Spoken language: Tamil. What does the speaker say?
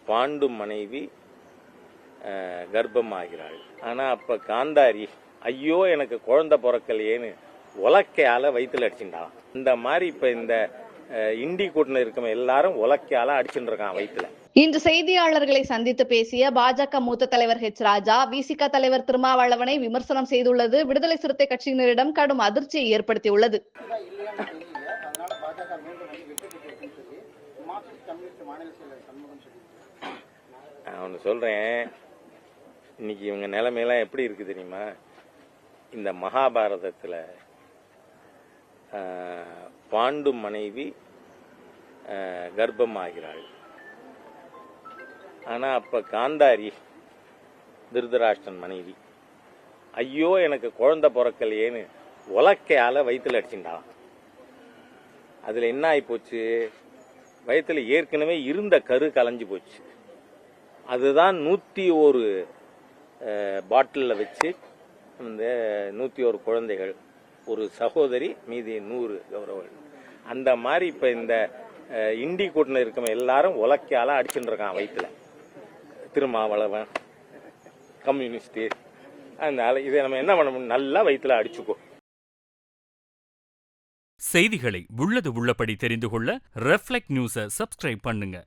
பாண்டு மனைவி கர்ப்பமாகிறாள். ஆனால் அப்போ காந்தாரி ஐயோ எனக்கு குழந்தை பிறக்கலையேன்னு உலக்கையால் வயிற்றுல அடிச்சுட்டான். இந்த மாதிரி இப்போ இந்த இண்டி கூட்டில் இருக்கவங்க எல்லாரும் உலக்கையால் அடிச்சுட்டு இருக்கான் வயிற்றுல. இன்று செய்தியாளர்களை சந்தித்து பேசிய பாஜக மூத்த தலைவர் ஹெச் ராஜா, விசிக தலைவர் திருமாவளவனை விமர்சனம் செய்துள்ளது விடுதலை சிறுத்தை கட்சியினரிடம் கடும் அதிர்ச்சியை ஏற்படுத்தியுள்ளது. நான் சொல்றேன், இன்னைக்கு இவங்க நிலைமையெல்லாம் எப்படி இருக்கு தெரியுமா? இந்த மகாபாரதத்தில் பாண்டு மனைவி கர்ப்பமாகிறாள். ஆனால் அப்போ காந்தாரி திருதராஷ்டிரன் மனைவி ஐயோ எனக்கு குழந்தை பிறக்கலையேன்னு உலக்கையால் வயிற்றுல அடிச்சுட்டான். அதில் என்ன ஆகி போச்சு, வயிற்றுல ஏற்கனவே இருந்த கரு கலைஞ்சு போச்சு. அதுதான் 101 பாட்டிலில் வச்சு இந்த 101 குழந்தைகள், ஒரு சகோதரி, மீதி 100 கௌரவர்கள். அந்த மாதிரி இப்போ இந்த இண்டி கூட்டில் இருக்கவங்க எல்லாரும் உலக்கையால் அடிச்சுட்டு இருக்கான் வயிற்றுல. திருமாவளவன் கம்யூனிஸ்ட். அதனால இதை நம்ம என்ன பண்ண முடியும், நல்லா வயிற்றுல அடிச்சுக்கோ. செய்திகளை உள்ளது உள்ளபடி தெரிந்து கொள்ள ரெஃப்ளெக்ட் நியூஸை சப்ஸ்கிரைப் பண்ணுங்க.